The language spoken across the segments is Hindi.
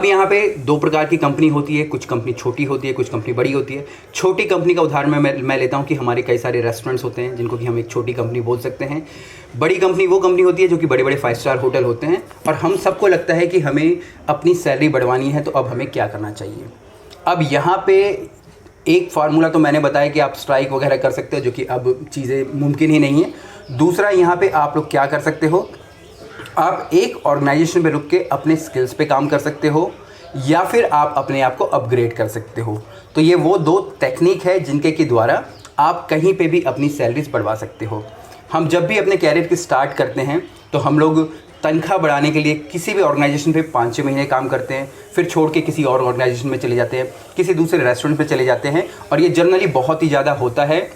अब यहाँ पे दो प्रकार की कंपनी होती है, कुछ कंपनी छोटी होती है, कुछ कंपनी बड़ी होती है। छोटी कंपनी का उदाहरण मैं लेता हूँ कि हमारे कई सारे रेस्टोरेंट्स होते हैं जिनको कि हम एक छोटी कंपनी बोल सकते हैं। बड़ी कंपनी वो कंपनी होती है जो कि बड़े बड़े 5 स्टार होटल होते हैं, और हम सबको लगता है कि हमें अपनी सैलरी बढ़वानी है, तो अब हमें क्या करना चाहिए। अब यहाँ पे एक फार्मूला तो मैंने बताया कि आप स्ट्राइक वगैरह कर सकते हो, जो कि अब चीज़ें मुमकिन ही नहीं है। दूसरा, यहाँ पे आप लोग क्या कर सकते हो, आप एक ऑर्गेनाइजेशन पे रुक के अपने स्किल्स पे काम कर सकते हो, या फिर आप अपने आप को अपग्रेड कर सकते हो। तो ये वो दो टेक्निक है जिनके के द्वारा आप कहीं पे भी अपनी सैलरीज बढ़वा सकते हो। हम जब भी अपने कैरियर की स्टार्ट करते हैं तो हम लोग तनख्वाह बढ़ाने के लिए किसी भी ऑर्गेनाइजेशन पे 5-6 महीने काम करते हैं, फिर छोड़ के किसी और ऑर्गेनाइजेशन में चले जाते हैं, किसी दूसरे रेस्टोरेंट पे चले जाते हैं, और ये जनरली बहुत ही ज़्यादा होता है,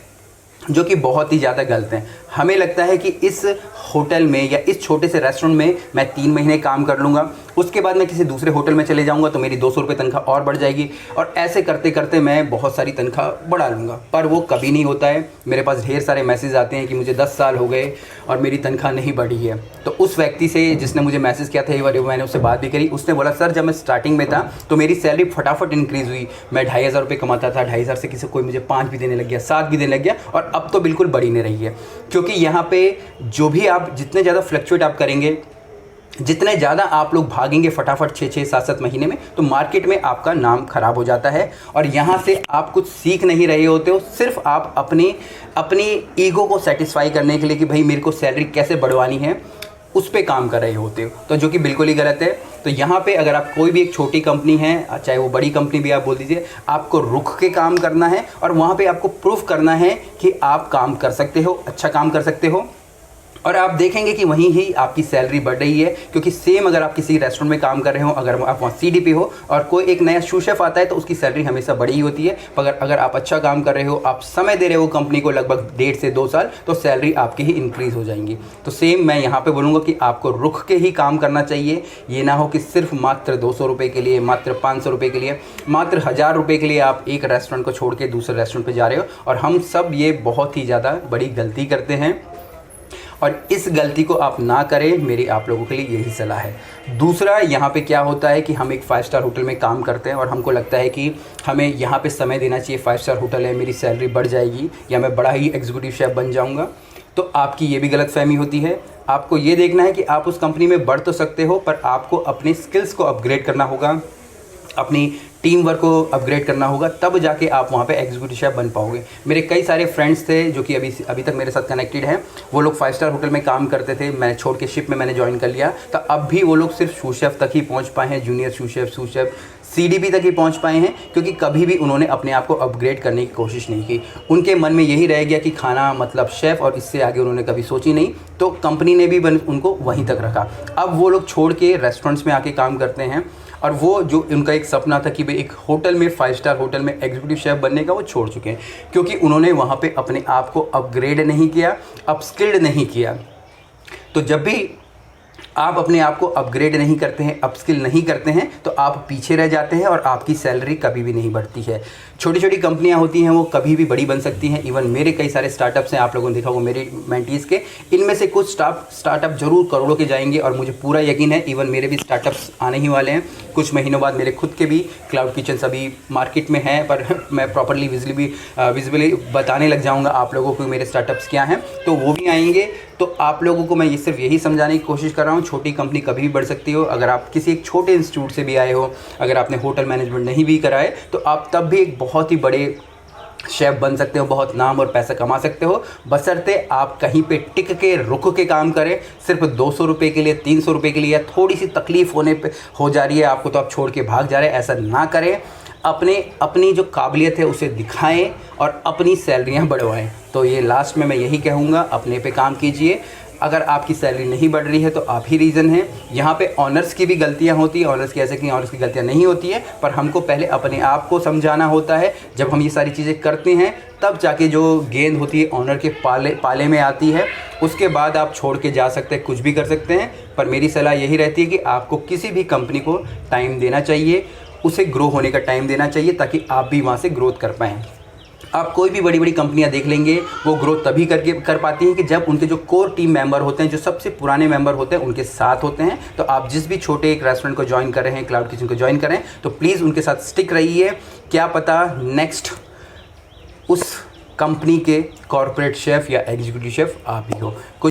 जो कि बहुत ही ज़्यादा गलत है। हमें लगता है कि इस होटल में या इस छोटे से रेस्टोरेंट में मैं 3 महीने काम कर लूँगा, उसके बाद मैं किसी दूसरे होटल में चले जाऊँगा तो मेरी 200 रुपये तनख्वाह और बढ़ जाएगी, और ऐसे करते करते मैं बहुत सारी तनख्वाह बढ़ा लूँगा। पर वो कभी नहीं होता है। मेरे पास ढेर सारे मैसेज आते हैं कि मुझे 10 साल हो गए और मेरी तनख्वाह नहीं बढ़ी है। तो उस व्यक्ति से जिसने मुझे मैसेज किया था, एक बार मैंने उससे बात भी करी, उसने बोला सर जब मैं स्टार्टिंग में था तो मेरी सैलरी फटाफट इंक्रीज़ हुई, मैं 2500 रुपये कमाता था, 2500 से किसी कोई मुझे 5 भी देने लग गया, 7 भी देने लग गया, और अब तो बिल्कुल बढ़ी नहीं रही है। क्योंकि यहाँ पे जो भी आप जितने ज़्यादा फ्लक्चुएट आप करेंगे, जितने ज़्यादा आप लोग भागेंगे फटाफट 6-6, 7-7 महीने में, तो मार्केट में आपका नाम खराब हो जाता है, और यहाँ से आप कुछ सीख नहीं रहे होते हो। सिर्फ आप अपनी ईगो को सेटिस्फाई करने के लिए कि भाई मेरे को सैलरी कैसे बढ़वानी है, उस पे काम कर रहे होते हो, तो जो कि बिल्कुल ही गलत है। तो यहाँ पे अगर आप कोई भी एक छोटी कंपनी है, चाहे वो बड़ी कंपनी भी आप बोल दीजिए, आपको रुक के काम करना है, और वहाँ पे आपको प्रूफ करना है कि आप काम कर सकते हो, अच्छा काम कर सकते हो, और आप देखेंगे कि वहीं ही आपकी सैलरी बढ़ रही है। क्योंकि सेम अगर आप किसी रेस्टोरेंट में काम कर रहे हो, अगर आप वहाँ सीडीपी हो और कोई एक नया शू शेफ आता है, तो उसकी सैलरी हमेशा बड़ी ही होती है। मगर अगर आप अच्छा काम कर रहे हो, आप समय दे रहे हो कंपनी को लगभग 1.5 से 2 साल, तो सैलरी आपकी ही इंक्रीज़ हो जाएंगी। तो सेम मैं यहाँ पर बोलूँगा कि आपको रुक के ही काम करना चाहिए। ये ना हो कि सिर्फ मात्र 200 रुपये के लिए, मात्र 500 रुपये के लिए, मात्र 1000 रुपये के लिए आप एक रेस्टोरेंट को छोड़ के दूसरे रेस्टोरेंट पर जा रहे हो। और हम सब ये बहुत ही ज़्यादा बड़ी गलती करते हैं, और इस गलती को आप ना करें, मेरी आप लोगों के लिए यही सलाह है। दूसरा, यहाँ पे क्या होता है कि हम एक 5 स्टार होटल में काम करते हैं और हमको लगता है कि हमें यहाँ पे समय देना चाहिए, 5 स्टार होटल है, मेरी सैलरी बढ़ जाएगी या मैं बड़ा ही एग्जीक्यूटिव शेफ बन जाऊँगा। तो आपकी ये भी गलतफहमी होती है। आपको ये देखना है कि आप उस कंपनी में बढ़ तो सकते हो, पर आपको अपने स्किल्स को अपग्रेड करना होगा, अपनी टीम वर्क को अपग्रेड करना होगा, तब जाके आप वहाँ पे एग्जीक्यूटिव शेफ बन पाओगे। मेरे कई सारे फ्रेंड्स थे जो कि अभी तक मेरे साथ कनेक्टेड हैं। वो लोग 5 स्टार होटल में काम करते थे, मैं छोड़ के शिप में मैंने ज्वाइन कर लिया, तो अब भी वो लोग सिर्फ शू शेफ तक ही पहुँच पाए हैं, जूनियर शू शेफ सीडीपी तक ही पहुंच पाए हैं, क्योंकि कभी भी उन्होंने अपने आप को अपग्रेड करने की कोशिश नहीं की। उनके मन में यही रह गया कि खाना मतलब शेफ़, और इससे आगे उन्होंने कभी सोची नहीं, तो कंपनी ने भी उनको वहीं तक रखा। अब वो लोग छोड़ के रेस्टोरेंट्स में आके काम करते हैं, और वो जो उनका एक सपना था कि भाई एक होटल में 5 स्टार होटल में एग्जीक्यूटिव शेफ़ बनने का, वो छोड़ चुके हैं, क्योंकि उन्होंने वहाँ पे अपने आप को अपग्रेड नहीं किया, अपस्किल्ड नहीं किया। तो जब भी आप अपने आप को अपग्रेड नहीं करते हैं, अपस्किल नहीं करते हैं, तो आप पीछे रह जाते हैं और आपकी सैलरी कभी भी नहीं बढ़ती है। छोटी छोटी कंपनियां होती हैं, वो कभी भी बड़ी बन सकती हैं। इवन मेरे कई सारे स्टार्टअप्स हैं, आप लोगों ने देखा होगा मेरे मेंटीज़ के, इनमें से कुछ स्टार्टअप जरूर करोड़ों के जाएंगे, और मुझे पूरा यकीन है इवन मेरे भी स्टार्टअप्स आने ही वाले हैं। कुछ महीनों बाद मेरे खुद के भी क्लाउड किचन्स अभी मार्केट में हैं, पर मैं प्रॉपरली विजिबली बताने लग जाऊँगा आप लोगों को मेरे स्टार्टअप्स क्या हैं, तो वो भी आएंगे। तो आप लोगों को मैं ये सिर्फ यही समझाने की कोशिश कर रहा हूँ, छोटी कंपनी कभी भी बढ़ सकती हो। अगर आप किसी एक छोटे इंस्टीट्यूट से भी आए हो, अगर आपने होटल मैनेजमेंट नहीं भी करा है, तो आप तब भी एक बहुत ही बड़े शेफ़ बन सकते हो, बहुत नाम और पैसा कमा सकते हो, बशर्ते आप कहीं पे टिक के रुक के काम करें। सिर्फ 200 रुपये के लिए, 300 रुपये के लिए, या थोड़ी सी तकलीफ़ हो जा रही है आपको तो आप छोड़ के भाग जा रहे हैं, ऐसा ना करें। अपनी जो काबिलियत है उसे दिखाएं और अपनी सैलरियां बढ़वाएं। तो ये लास्ट में मैं यही कहूँगा, अपने पे काम कीजिए। अगर आपकी सैलरी नहीं बढ़ रही है तो आप ही रीज़न हैं। यहाँ पे ऑनर्स की भी गलतियाँ होती हैं, ऑनर्स की ऐसे कि ऑनर्स की गलतियाँ नहीं होती है, पर हमको पहले अपने आप को समझाना होता है। जब हम ये सारी चीज़ें करते हैं, तब जाके जो गेंद होती है ऑनर के पाले में आती है। उसके बाद आप छोड़ के जा सकते हैं, कुछ भी कर सकते हैं। पर मेरी सलाह यही रहती है कि आपको किसी भी कंपनी को टाइम देना चाहिए, उसे ग्रो होने का टाइम देना चाहिए, ताकि आप भी वहाँ से ग्रोथ कर पाएँ। आप कोई भी बड़ी बड़ी कंपनियां देख लेंगे, वो ग्रोथ तभी कर पाती हैं कि जब उनके जो कोर टीम मेंबर होते हैं, जो सबसे पुराने मेंबर होते हैं, उनके साथ होते हैं। तो आप जिस भी छोटे एक रेस्टोरेंट को ज्वाइन कर रहे हैं, क्लाउड किचन को ज्वाइन करें, तो प्लीज़ उनके साथ स्टिक रहिए। क्या पता नेक्स्ट उस कंपनी के कॉर्पोरेट शेफ़ या एग्जीक्यूटिव शेफ़ आप ही हो।